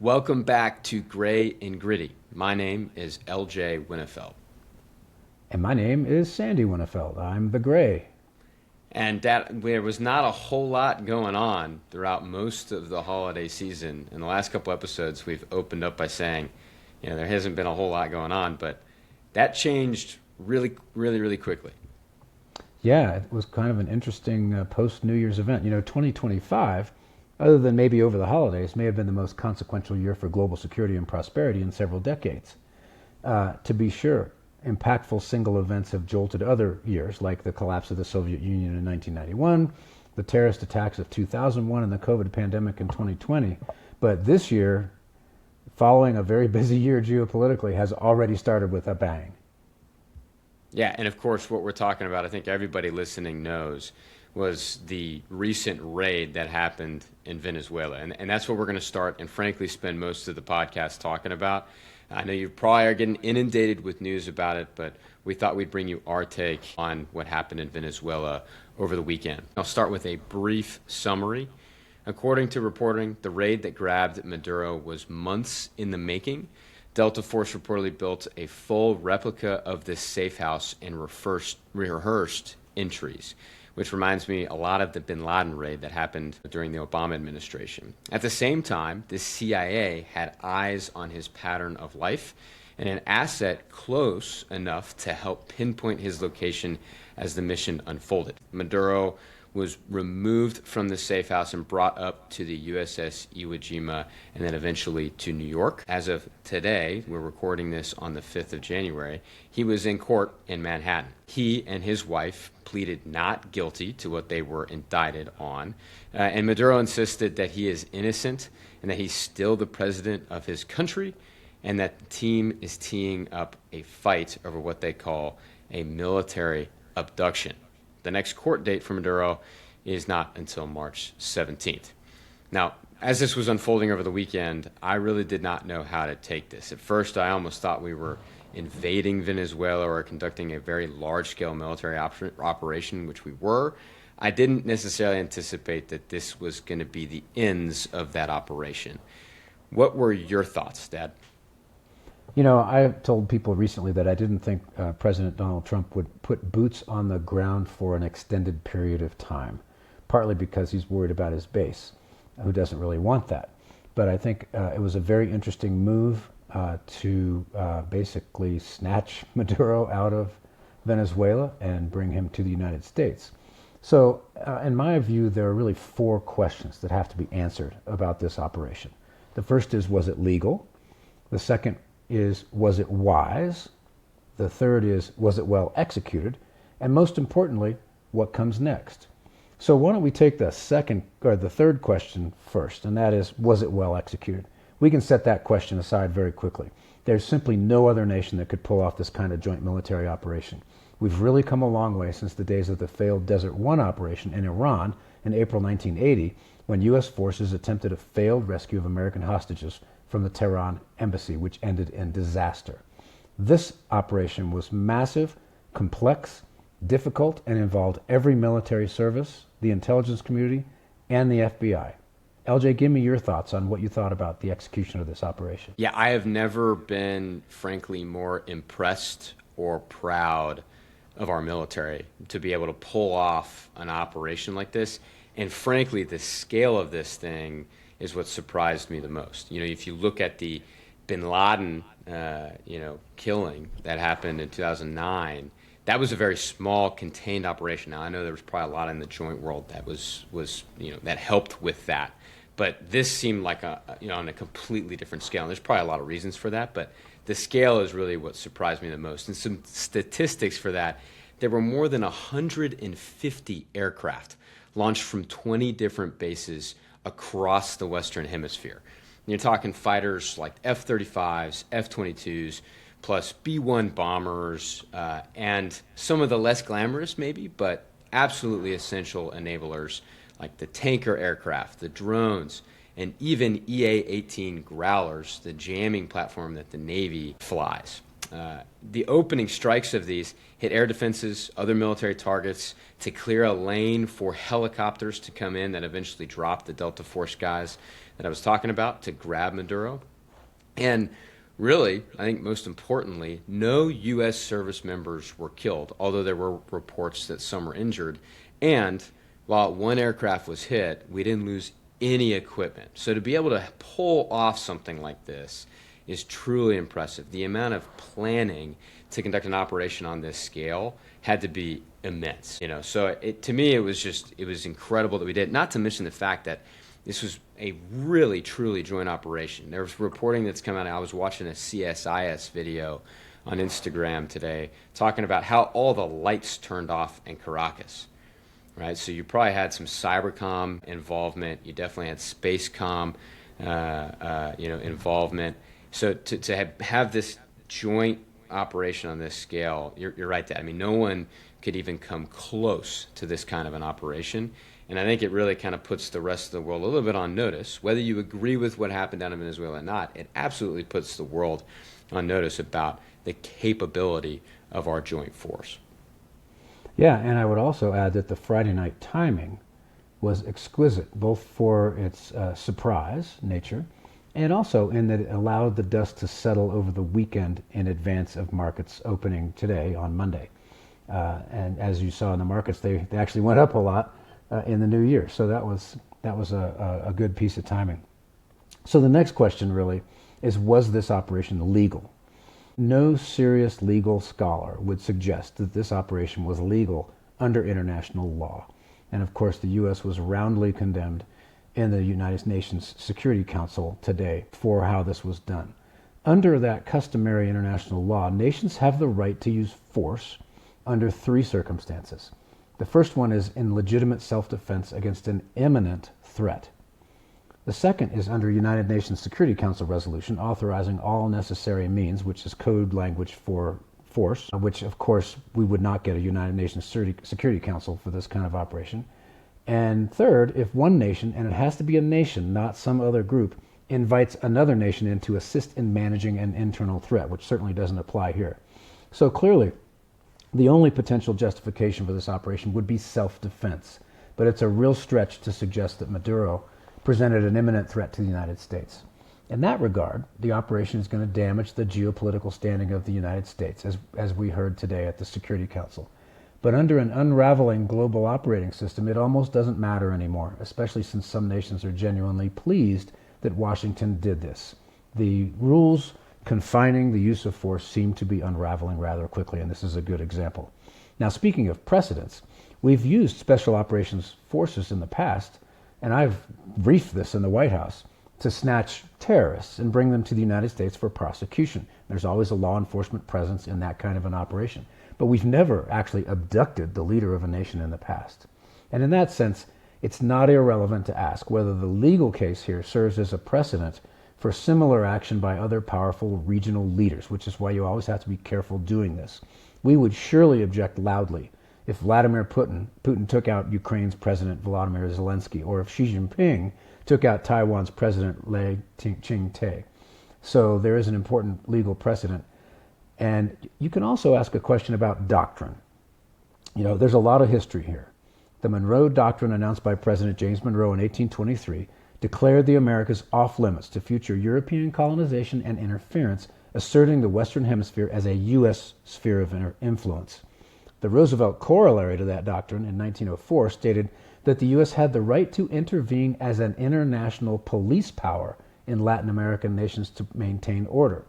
Welcome back to Gray and Gritty. My name is LJ Winnefeld. And my name is Sandy Winnefeld. I'm the Gray. And there was not a whole lot going on throughout most of the holiday season. In the last couple episodes, we've opened up by saying, there hasn't been a whole lot going on, but that changed really quickly. Yeah, it was kind of an interesting post-New Year's event. 2025, other than maybe over the holidays, may have been the most consequential year for global security and prosperity in several decades. To be sure, impactful single events have jolted other years, like the collapse of the Soviet Union in 1991, the terrorist attacks of 2001, and the COVID pandemic in 2020. But this year, following a very busy year geopolitically, has already started with a bang. Yeah, and of course, what we're talking about, I think everybody listening knows, was the recent raid that happened in Venezuela. And that's what we're going to start and frankly spend most of the podcast talking about. I know you probably are getting inundated with news about it, but we thought we'd bring you our take on what happened in Venezuela over the weekend. I'll start with a brief summary. According to reporting, the raid that grabbed Maduro was months in the making. Delta Force reportedly built a full replica of this safe house and rehearsed entries, which reminds me a lot of the bin Laden raid that happened during the Obama administration. At the same time, the CIA had eyes on his pattern of life and an asset close enough to help pinpoint his location as the mission unfolded. Maduro was removed from the safe house and brought up to the USS Iwo Jima and then eventually to New York. As of today, we're recording this on the 5th of January, he was in court in Manhattan. He and his wife pleaded not guilty to what they were indicted on, and Maduro insisted that he is innocent and that he's still the president of his country, and that the team is teeing up a fight over what they call a military abduction. The next court date for Maduro is not until March 17th. Now, as this was unfolding over the weekend, I really did not know how to take this. At first, I almost thought we were invading Venezuela or conducting a very large-scale military operation, which we were. I didn't necessarily anticipate that this was going to be the ends of that operation. What were your thoughts, Dad? I told people recently that I didn't think President Donald Trump would put boots on the ground for an extended period of time, partly because he's worried about his base, who doesn't really want that. But I think it was a very interesting move to basically snatch Maduro out of Venezuela and bring him to the United States. So, in my view, there are really four questions that have to be answered about this operation. The first is, was it legal? The second is, was it wise? The third is, was it well executed? And most importantly, what comes next? So why don't we take the third question first, and that is, was it well executed? We can set that question aside very quickly. There's simply no other nation that could pull off this kind of joint military operation. We've really come a long way since the days of the failed Desert One operation in Iran in April 1980, when U.S. forces attempted a failed rescue of American hostages from the Tehran embassy, which ended in disaster. This operation was massive, complex, difficult, and involved every military service, the intelligence community, and the FBI. LJ, give me your thoughts on what you thought about the execution of this operation. Yeah, I have never been, frankly, more impressed or proud of our military to be able to pull off an operation like this. And frankly, the scale of this thing is what surprised me the most. If you look at the bin Laden, killing that happened in 2009, that was a very small, contained operation. Now, I know there was probably a lot in the joint world that was that helped with that. But this seemed like on a completely different scale. And there's probably a lot of reasons for that, but the scale is really what surprised me the most. And some statistics for that, there were more than 150 aircraft launched from 20 different bases across the Western Hemisphere. You're talking fighters like F-35s, F-22s, plus B-1 bombers, and some of the less glamorous maybe, but absolutely essential enablers like the tanker aircraft, the drones, and even EA-18 Growlers, the jamming platform that the Navy flies. The opening strikes of these hit air defenses, other military targets, to clear a lane for helicopters to come in that eventually dropped the Delta Force guys that I was talking about to grab Maduro. And really, I think most importantly, no U.S. service members were killed, although there were reports that some were injured. And while one aircraft was hit, we didn't lose any equipment. So to be able to pull off something like this is truly impressive. The amount of planning to conduct an operation on this scale had to be immense. So to me, it was incredible that we did. Not to mention the fact that this was a really, truly joint operation. There was reporting that's come out. I was watching a CSIS video on Instagram today talking about how all the lights turned off in Caracas. Right, so you probably had some cybercom involvement. You definitely had spacecom, involvement. So to have this joint operation on this scale, you're right. That no one could even come close to this kind of an operation. And I think it really kind of puts the rest of the world a little bit on notice. Whether you agree with what happened down in Venezuela or not, it absolutely puts the world on notice about the capability of our joint force. Yeah, and I would also add that the Friday night timing was exquisite, both for its surprise nature and also in that it allowed the dust to settle over the weekend in advance of markets opening today on Monday. And as you saw in the markets, they actually went up a lot in the new year. So that was a good piece of timing. So the next question really is, was this operation legal? No serious legal scholar would suggest that this operation was legal under international law. And of course, the U.S. was roundly condemned in the United Nations Security Council today for how this was done. Under that customary international law, nations have the right to use force under three circumstances. The first one is in legitimate self-defense against an imminent threat. The second is under United Nations Security Council resolution authorizing all necessary means, which is code language for force, which of course we would not get a United Nations Security Council for this kind of operation. And third, if one nation, and it has to be a nation, not some other group, invites another nation in to assist in managing an internal threat, which certainly doesn't apply here. So clearly, the only potential justification for this operation would be self-defense. But it's a real stretch to suggest that Maduro presented an imminent threat to the United States. In that regard, the operation is going to damage the geopolitical standing of the United States, as we heard today at the Security Council. But under an unraveling global operating system, it almost doesn't matter anymore, especially since some nations are genuinely pleased that Washington did this. The rules confining the use of force seem to be unraveling rather quickly, and this is a good example. Now, speaking of precedents, we've used special operations forces in the past, and I've briefed this in the White House, to snatch terrorists and bring them to the United States for prosecution. There's always a law enforcement presence in that kind of an operation. But we've never actually abducted the leader of a nation in the past. And in that sense, it's not irrelevant to ask whether the legal case here serves as a precedent for similar action by other powerful regional leaders, which is why you always have to be careful doing this. We would surely object loudly if Vladimir Putin took out Ukraine's President Volodymyr Zelensky, or if Xi Jinping took out Taiwan's President Lai Ching-te. So there is an important legal precedent. And you can also ask a question about doctrine. There's a lot of history here. The Monroe Doctrine, announced by President James Monroe in 1823, declared the Americas off limits to future European colonization and interference, asserting the Western Hemisphere as a U.S. sphere of influence. The Roosevelt corollary to that doctrine in 1904 stated that the U.S. had the right to intervene as an international police power in Latin American nations to maintain order.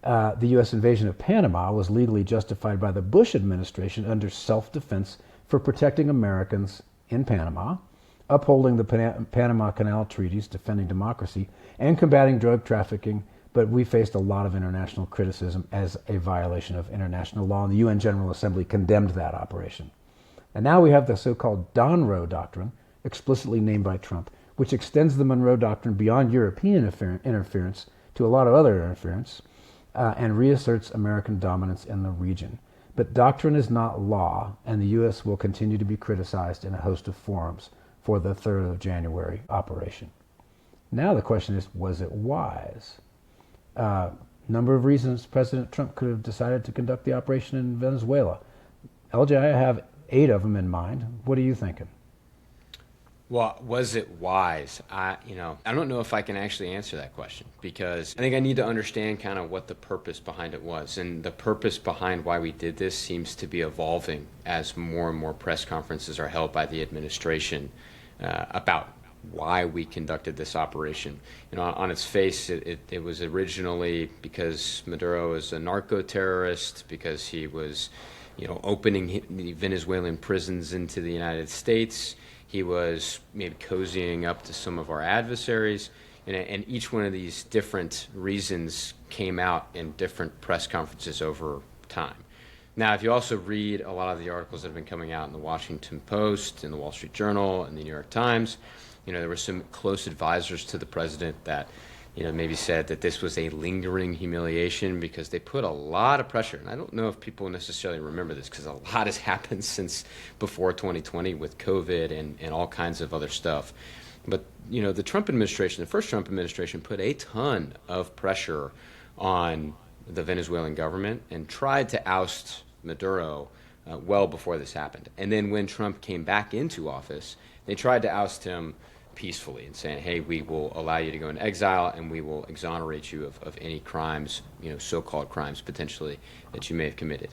The U.S. invasion of Panama was legally justified by the Bush administration under self-defense for protecting Americans in Panama, upholding the Panama Canal treaties, defending democracy, and combating drug trafficking. But we faced a lot of international criticism as a violation of international law, and the UN General Assembly condemned that operation. And now we have the so-called Monroe Doctrine, explicitly named by Trump, which extends the Monroe Doctrine beyond European interference to a lot of other interference, and reasserts American dominance in the region. But doctrine is not law, and the U.S. will continue to be criticized in a host of forums for the 3rd of January operation. Now the question is, was it wise? number of reasons President Trump could have decided to conduct the operation in Venezuela. LJ, I have 8 of them in mind. What are you thinking? Well, was it wise? I don't know if I can actually answer that question because I think I need to understand kind of what the purpose behind it was. And the purpose behind why we did this seems to be evolving as more and more press conferences are held by the administration about why we conducted this operation. On its face, it was originally because Maduro is a narco-terrorist, because he was, opening the Venezuelan prisons into the United States. He was maybe cozying up to some of our adversaries, and each one of these different reasons came out in different press conferences over time. Now, if you also read a lot of the articles that have been coming out in the Washington Post, in the Wall Street Journal, and the New York Times, there were some close advisors to the president that maybe said that this was a lingering humiliation because they put a lot of pressure. And I don't know if people necessarily remember this because a lot has happened since before 2020 with COVID and all kinds of other stuff. But, the Trump administration, the first Trump administration, put a ton of pressure on the Venezuelan government and tried to oust Maduro well before this happened. And then when Trump came back into office, they tried to oust him peacefully and saying, hey, we will allow you to go into exile and we will exonerate you of any crimes, so-called crimes potentially that you may have committed.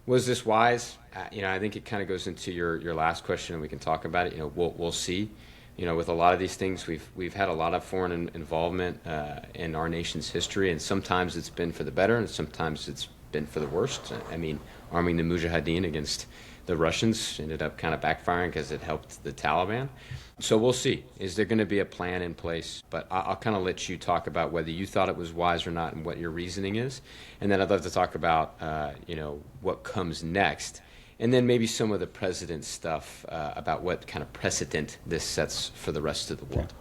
Was this wise? I think it kind of goes into your last question and we can talk about it. We'll see. With a lot of these things, we've had a lot of foreign involvement in our nation's history, and sometimes it's been for the better and sometimes it's been for the worst. I mean, arming the Mujahideen against the Russians ended up kind of backfiring because it helped the Taliban. So we'll see. Is there going to be a plan in place? But I'll kind of let you talk about whether you thought it was wise or not and what your reasoning is. And then I'd love to talk about, what comes next. And then maybe some of the president's stuff about what kind of precedent this sets for the rest of the world.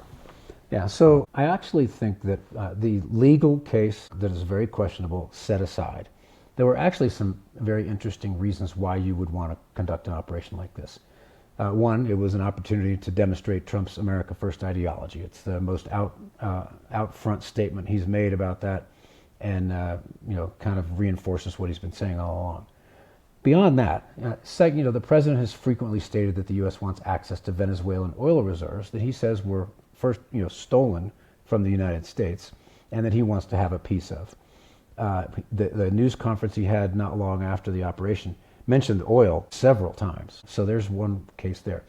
Yeah, so I actually think that the legal case that is very questionable set aside, there were actually some very interesting reasons why you would want to conduct an operation like this. One, it was an opportunity to demonstrate Trump's America First ideology. It's the most out front statement he's made about that, and kind of reinforces what he's been saying all along. Beyond that, the president has frequently stated that the U.S. wants access to Venezuelan oil reserves that he says were first, stolen from the United States, and that he wants to have a piece of. The news conference he had not long after the operation mentioned oil several times. So there's one case there.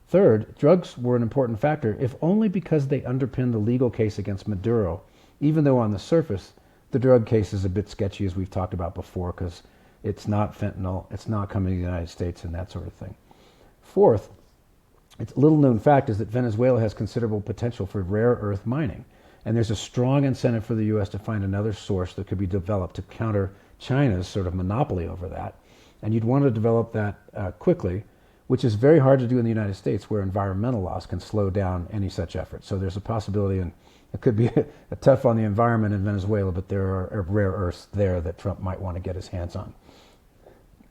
Third, drugs were an important factor, if only because they underpin the legal case against Maduro, even though on the surface, the drug case is a bit sketchy, as we've talked about before, because it's not fentanyl, it's not coming to the United States, and that sort of thing. Fourth, it's a little known fact is that Venezuela has considerable potential for rare earth mining, and there's a strong incentive for the U.S. to find another source that could be developed to counter China's sort of monopoly over that. And you'd want to develop that quickly, which is very hard to do in the United States, where environmental laws can slow down any such effort. So there's a possibility, and it could be a tough on the environment in Venezuela, but there are rare earths there that Trump might want to get his hands on.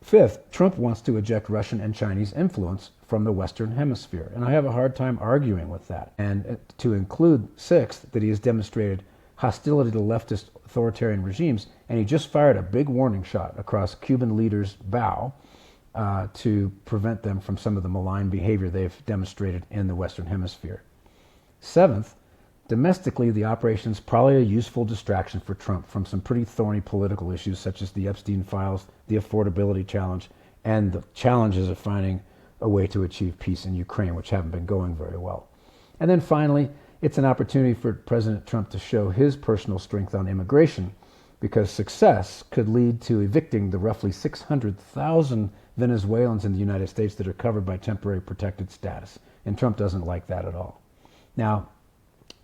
Fifth, Trump wants to eject Russian and Chinese influence from the Western Hemisphere, and I have a hard time arguing with that. And to include, sixth, that he has demonstrated hostility to leftist authoritarian regimes, and he just fired a big warning shot across Cuban leaders' bow to prevent them from some of the malign behavior they've demonstrated in the Western Hemisphere. Seventh, domestically, the operation is probably a useful distraction for Trump from some pretty thorny political issues such as the Epstein files, the affordability challenge, and the challenges of finding a way to achieve peace in Ukraine, which haven't been going very well. And then finally, it's an opportunity for President Trump to show his personal strength on immigration, because success could lead to evicting the roughly 600,000 Venezuelans in the United States that are covered by temporary protected status. And Trump doesn't like that at all. Now,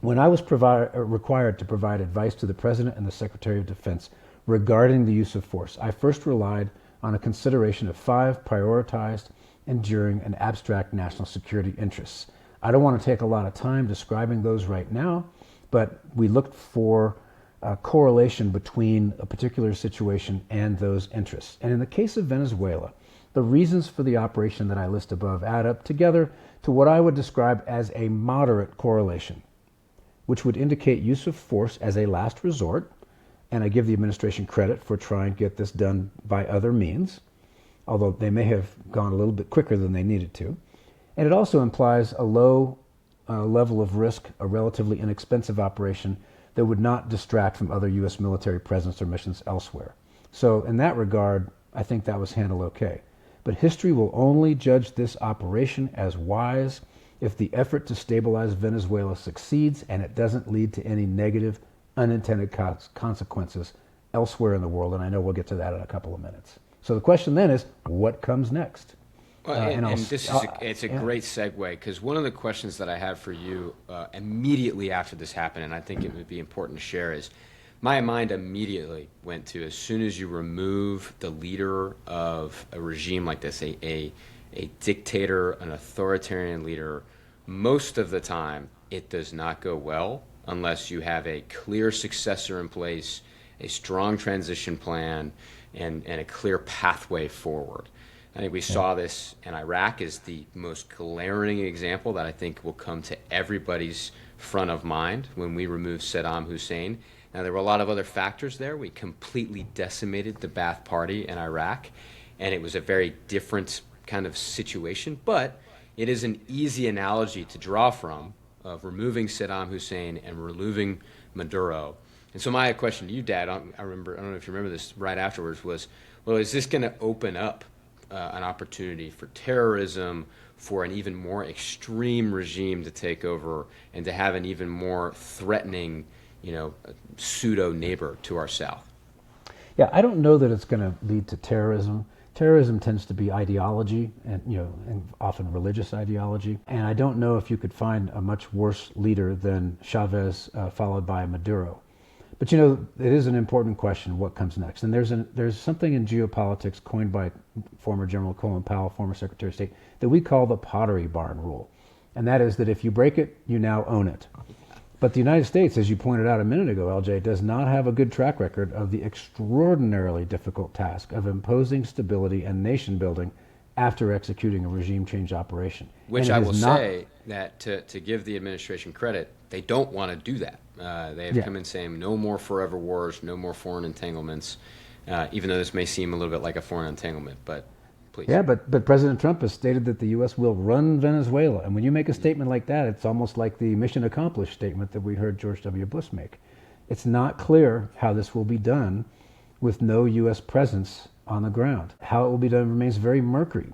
when I was required to provide advice to the President and the Secretary of Defense regarding the use of force, I first relied on a consideration of 5 prioritized, enduring, and abstract national security interests. I don't want to take a lot of time describing those right now, but we looked for a correlation between a particular situation and those interests. And in the case of Venezuela, the reasons for the operation that I list above add up together to what I would describe as a moderate correlation, which would indicate use of force as a last resort and I give the administration credit for trying to get this done by other means, although they may have gone a little bit quicker than they needed to. And it also implies a low level of risk, a relatively inexpensive operation that would not distract from other U.S. military presence or missions elsewhere. So in that regard, I think that was handled okay. But history will only judge this operation as wise if the effort to stabilize Venezuela succeeds and it doesn't lead to any negative, unintended consequences elsewhere in the world. And I know we'll get to that in a couple of minutes. So the question then is, what comes next? Well, it's a great segue, because one of the questions that I have for you immediately after this happened, and I think it would be important to share, is my mind immediately went to, as soon as you remove the leader of a regime like this, a dictator, an authoritarian leader, most of the time it does not go well unless you have a clear successor in place, a strong transition plan, and a clear pathway forward. I think we saw this in Iraq as the most glaring example that I think will come to everybody's front of mind when we removed Saddam Hussein. Now, there were a lot of other factors there. We completely decimated the Ba'ath Party in Iraq, and it was a very different kind of situation. But it is an easy analogy to draw from of removing Saddam Hussein and removing Maduro. And so my question to you, Dad, I don't know if you remember this right afterwards, was, well, is this going to open up an opportunity for terrorism, for an even more extreme regime to take over, and to have an even more threatening, pseudo neighbor to our south? Yeah, I don't know that it's going to lead to terrorism. Terrorism tends to be ideology, and often religious ideology. And I don't know if you could find a much worse leader than Chavez, followed by Maduro. But it is an important question: what comes next? And there's something in geopolitics coined by former General Colin Powell, former Secretary of State, that we call the Pottery Barn rule, and that is that if you break it, you now own it. But the United States, as you pointed out a minute ago, LJ, does not have a good track record of the extraordinarily difficult task of imposing stability and nation building after executing a regime change operation. Which I will say that to give the administration credit, they don't want to do that. They have come in saying no more forever wars, no more foreign entanglements, even though this may seem a little bit like a foreign entanglement, but please. Yeah, but President Trump has stated that the U.S. will run Venezuela. And when you make a statement like that, it's almost like the mission accomplished statement that we heard George W. Bush make. It's not clear how this will be done with no U.S. presence on the ground. How it will be done remains very murky,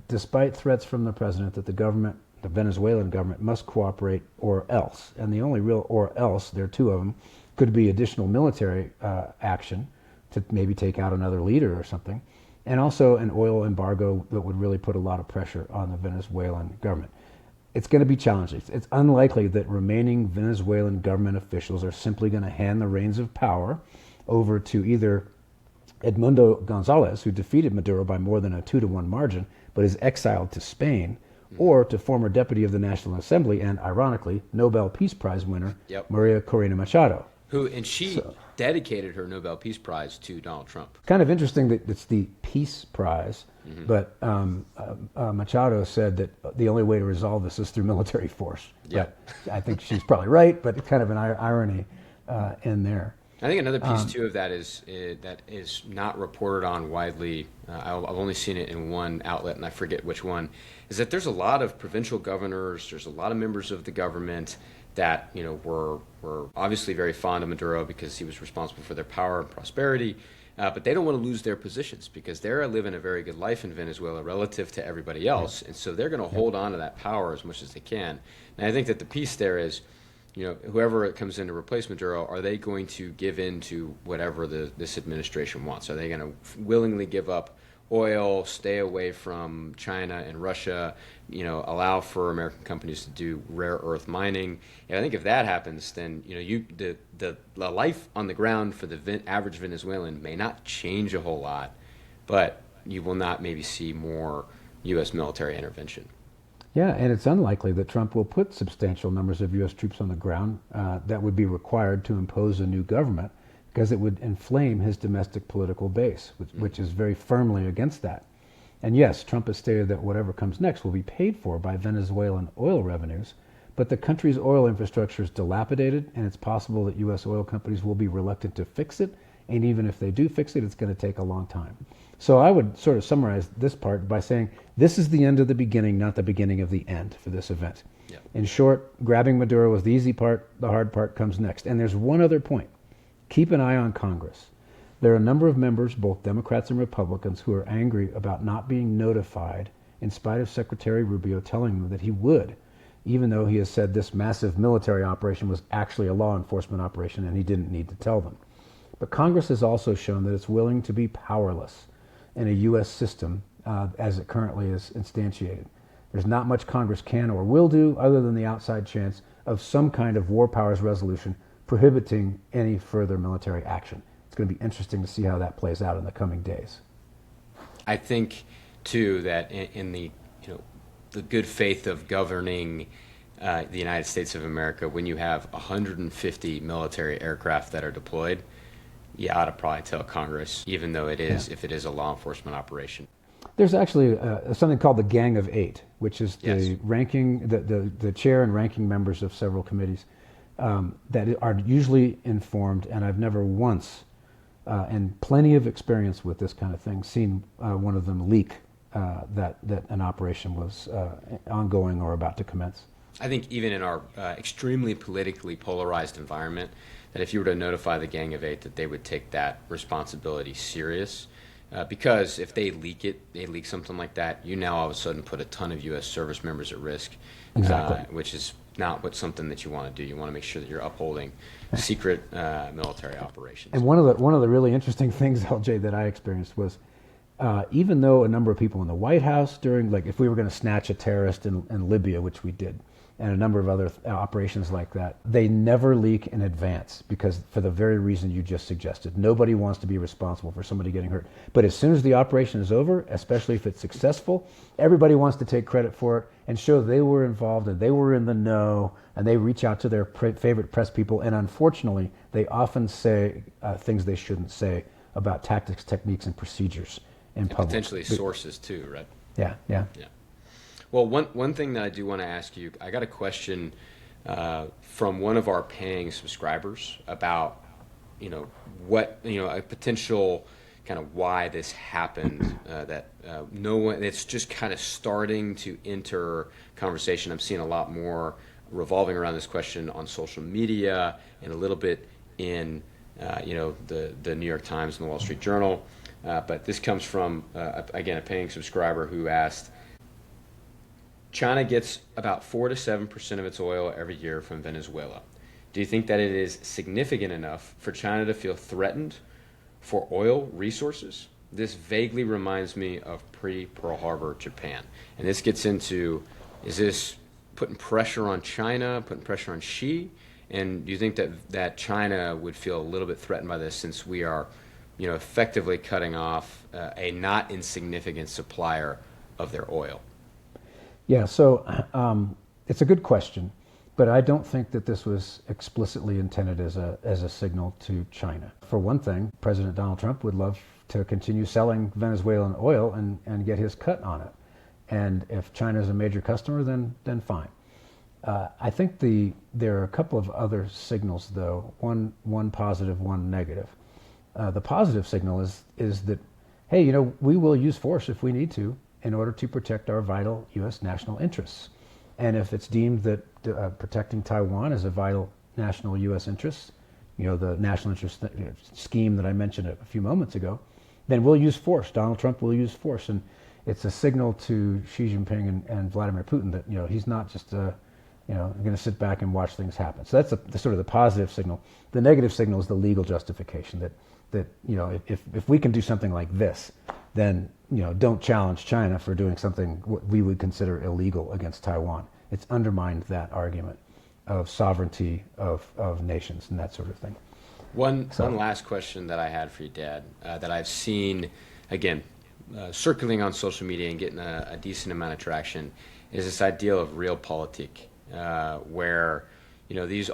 despite threats from the president that the Venezuelan government must cooperate or else. And the only real or else, there are two of them, could be additional military action to maybe take out another leader or something, and also an oil embargo that would really put a lot of pressure on the Venezuelan government. It's going to be challenging. It's unlikely that remaining Venezuelan government officials are simply going to hand the reins of power over to either Edmundo Gonzalez, who defeated Maduro by more than a 2-1 margin, but is exiled to Spain, or to former deputy of the National Assembly and, ironically, Nobel Peace Prize winner Maria Corina Machado. She dedicated her Nobel Peace Prize to Donald Trump. Kind of interesting that it's the Peace Prize, but Machado said that the only way to resolve this is through military force. Yeah. But I think she's probably right, but it's kind of an irony in there. I think another piece, too, of that is not reported on widely. I've only seen it in one outlet, and I forget which one, is that there's a lot of provincial governors, there's a lot of members of the government that were obviously very fond of Maduro because he was responsible for their power and prosperity, but they don't want to lose their positions because they're living a very good life in Venezuela relative to everybody else, and so they're going to hold on to that power as much as they can. And I think that the piece there is, whoever comes in to replace Maduro, are they going to give in to whatever this administration wants? Are they going to willingly give up oil, stay away from China and Russia, allow for American companies to do rare earth mining? And I think if that happens, then the life on the ground for the average Venezuelan may not change a whole lot, but you will not maybe see more U.S. military intervention. Yeah, and it's unlikely that Trump will put substantial numbers of U.S. troops on the ground that would be required to impose a new government, because it would inflame his domestic political base, which is very firmly against that. And yes, Trump has stated that whatever comes next will be paid for by Venezuelan oil revenues, But the country's oil infrastructure is dilapidated, and it's possible that U.S. oil companies will be reluctant to fix it. And even if they do fix it, it's going to take a long time. So I would sort of summarize this part by saying this is the end of the beginning, not the beginning of the end for this event. Yeah. In short, grabbing Maduro was the easy part. The hard part comes next. And there's one other point. Keep an eye on Congress. There are a number of members, both Democrats and Republicans, who are angry about not being notified in spite of Secretary Rubio telling them that he would, even though he has said this massive military operation was actually a law enforcement operation and he didn't need to tell them. But Congress has also shown that it's willing to be powerless in a U.S. system as it currently is instantiated. There's not much Congress can or will do other than the outside chance of some kind of war powers resolution prohibiting any further military action. It's going to be interesting to see how that plays out in the coming days. I think, too, that in the the good faith of governing the United States of America, when you have 150 military aircraft that are deployed, you ought to probably tell Congress, even though it is, if it is a law enforcement operation. There's actually something called the Gang of Eight, which is the Yes. ranking, the chair and ranking members of several committees that are usually informed, and I've never once, and plenty of experience with this kind of thing, seen one of them leak that an operation was ongoing or about to commence. I think even in our extremely politically polarized environment, that if you were to notify the Gang of Eight, that they would take that responsibility serious. Because if they leak something like that, you now all of a sudden put a ton of U.S. service members at risk, Exactly. Which is not something that you want to do. You want to make sure that you're upholding secret military operations. And one of the really interesting things, LJ, that I experienced was even though a number of people in the White House during, like, if we were going to snatch a terrorist in Libya, which we did, and a number of other operations like that, they never leak in advance because for the very reason you just suggested. Nobody wants to be responsible for somebody getting hurt. But as soon as the operation is over, especially if it's successful, everybody wants to take credit for it and show they were involved and they were in the know, and they reach out to their favorite press people. And unfortunately, they often say things they shouldn't say about tactics, techniques, and procedures in And public. potentially sources too, right? Yeah. Yeah. Well, one thing that I do want to ask you, I got a question from one of our paying subscribers about, what, a potential kind of why this happened, that no one, it's just kind of starting to enter conversation. I'm seeing a lot more revolving around this question on social media and a little bit in, the New York Times and the Wall Street Journal. But this comes from, again, a paying subscriber who asked, China gets about 4 to 7% of its oil every year from Venezuela. Do you think that it is significant enough for China to feel threatened for oil resources? This vaguely reminds me of pre-Pearl Harbor Japan. And this gets into, is this putting pressure on China, putting pressure on Xi? And do you think that China would feel a little bit threatened by this since we are, effectively cutting off a not insignificant supplier of their oil? Yeah, so it's a good question, but I don't think that this was explicitly intended as a signal to China. For one thing, President Donald Trump would love to continue selling Venezuelan oil and get his cut on it. And if China is a major customer, then fine. I think there are a couple of other signals, though, one positive, one negative. The positive signal is that, hey, we will use force if we need to in order to protect our vital U.S. national interests. And if it's deemed that protecting Taiwan is a vital national U.S. interest, the national interest scheme that I mentioned a few moments ago, then we'll use force. Donald Trump will use force. And it's a signal to Xi Jinping and Vladimir Putin that, he's not just, going to sit back and watch things happen. So that's the sort of the positive signal. The negative signal is the legal justification that if we can do something like this, then don't challenge China for doing something what we would consider illegal against Taiwan. It's undermined that argument of sovereignty of nations and that sort of thing. One last question that I had for you, Dad, that I've seen, again, circulating on social media and getting a decent amount of traction, is this idea of realpolitik, where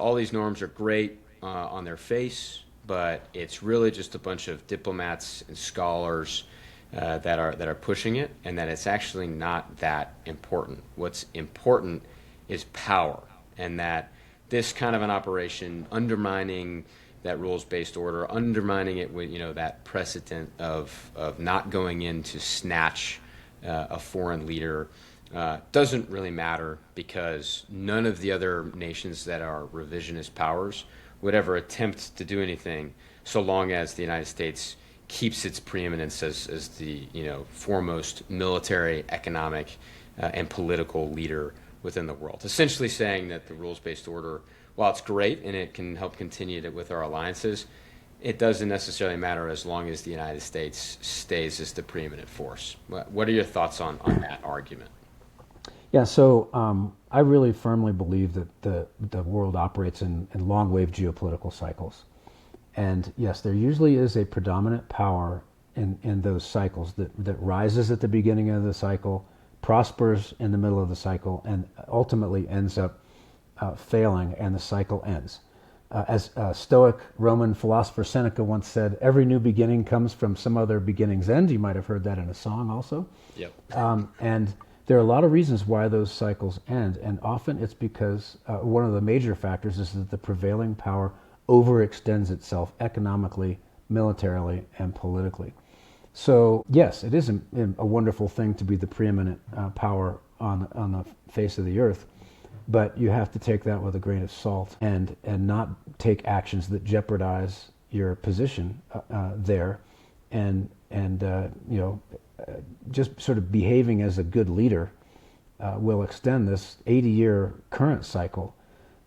all these norms are great on their face, but it's really just a bunch of diplomats and scholars that are pushing it, and that it's actually not that important. What's important is power. and that this kind of an operation undermining that rules-based order, undermining it with that precedent of not going in to snatch a foreign leader doesn't really matter, because none of the other nations that are revisionist powers would ever attempt to do anything so long as the United States keeps its preeminence as the foremost military, economic, and political leader within the world. Essentially saying that the rules-based order, while it's great and it can help continue with our alliances, it doesn't necessarily matter as long as the United States stays as the preeminent force. What are your thoughts on that argument? Yeah, so I really firmly believe that the world operates in long-wave geopolitical cycles. And yes, there usually is a predominant power in those cycles that rises at the beginning of the cycle, prospers in the middle of the cycle, and ultimately ends up failing, and the cycle ends. As Stoic Roman philosopher Seneca once said, every new beginning comes from some other beginning's end. You might have heard that in a song also. Yep. And there are a lot of reasons why those cycles end, and often it's because one of the major factors is that the prevailing power overextends itself economically, militarily, and politically. So yes, it is a wonderful thing to be the preeminent power on the face of the earth, but you have to take that with a grain of salt and not take actions that jeopardize your position there, and just sort of behaving as a good leader will extend this 80-year current cycle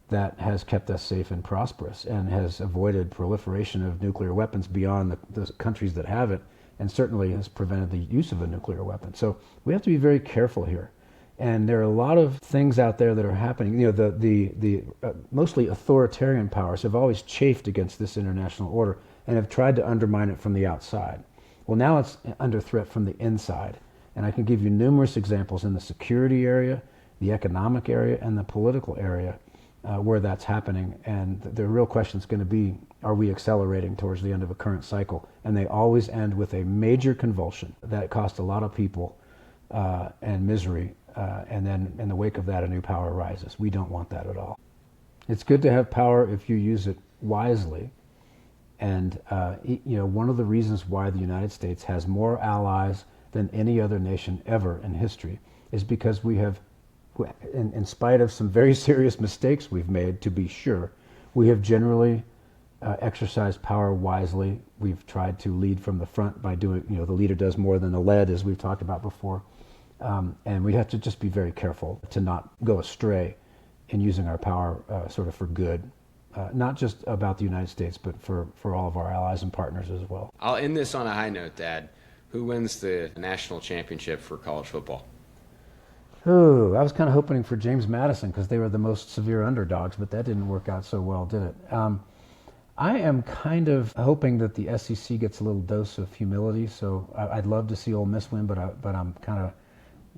that has kept us safe and prosperous and has avoided proliferation of nuclear weapons beyond the countries that have it, and certainly has prevented the use of a nuclear weapon. So we have to be very careful here. And there are a lot of things out there that are happening. The mostly authoritarian powers have always chafed against this international order and have tried to undermine it from the outside. Well, now it's under threat from the inside. And I can give you numerous examples in the security area, the economic area, and the political area where that's happening. And the real question is going to be, are we accelerating towards the end of a current cycle? And they always end with a major convulsion that cost a lot of people and misery. And then in the wake of that, a new power rises. We don't want that at all. It's good to have power if you use it wisely. And one of the reasons why the United States has more allies than any other nation ever in history is because we have, in spite of some very serious mistakes we've made, to be sure, we have generally exercised power wisely. We've tried to lead from the front by doing, the leader does more than the led, as we've talked about before. And we have to just be very careful to not go astray in using our power sort of for good. Not just about the United States, but for all of our allies and partners as well. I'll end this on a high note, Dad. Who wins the national championship for college football? Ooh, I was kind of hoping for James Madison because they were the most severe underdogs, but that didn't work out so well, did it? I am kind of hoping that the SEC gets a little dose of humility. So I'd love to see Ole Miss win, but I'm kind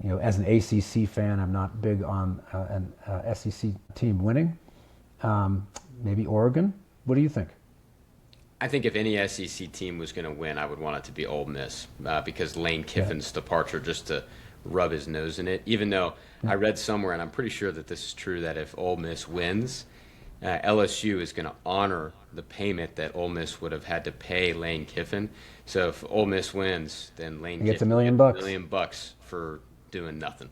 of, as an ACC fan, I'm not big on an SEC team winning. Maybe Oregon. What do you think? I think if any SEC team was going to win, I would want it to be Ole Miss because Lane Kiffin's departure, just to rub his nose in it. Even though I read somewhere, and I'm pretty sure that this is true, that if Ole Miss wins, LSU is going to honor the payment that Ole Miss would have had to pay Lane Kiffin. So if Ole Miss wins, then Lane gets Kiffin $1 million. $1 million for doing nothing.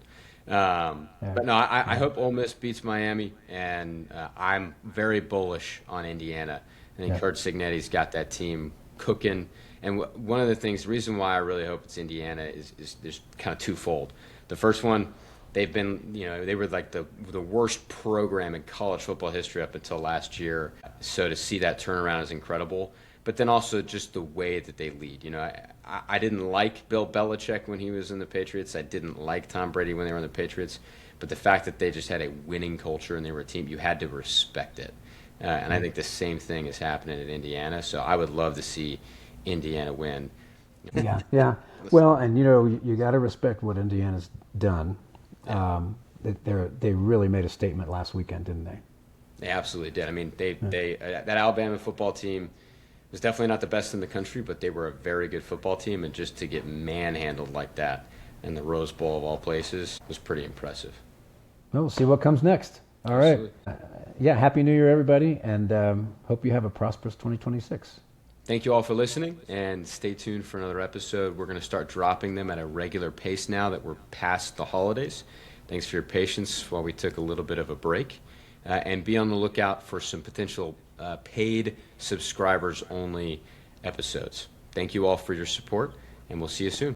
But no, I hope Ole Miss beats Miami, and I'm very bullish on Indiana. I think Kurt Cignetti's got that team cooking. And one of the things, the reason why I really hope it's Indiana is there's kind of twofold. The first one, they've been, they were like the worst program in college football history up until last year. So to see that turnaround is incredible. But then also just the way that they lead. I didn't like Bill Belichick when he was in the Patriots. I didn't like Tom Brady when they were in the Patriots. But the fact that they just had a winning culture and they were a team, you had to respect it. And I think the same thing is happening at Indiana. So I would love to see Indiana win. Yeah. Well, and you got to respect what Indiana's done. They really made a statement last weekend, didn't they? They absolutely did. I mean, that Alabama football team was definitely not the best in the country, but they were a very good football team, and just to get manhandled like that in the Rose Bowl of all places was pretty impressive. Well, we'll see what comes next. All right. Absolutely. Yeah, Happy New Year, everybody, and hope you have a prosperous 2026. Thank you all for listening, and stay tuned for another episode. We're going to start dropping them at a regular pace now that we're past the holidays. Thanks for your patience while we took a little bit of a break. And be on the lookout for some potential paid subscribers only episodes. Thank you all for your support, and we'll see you soon.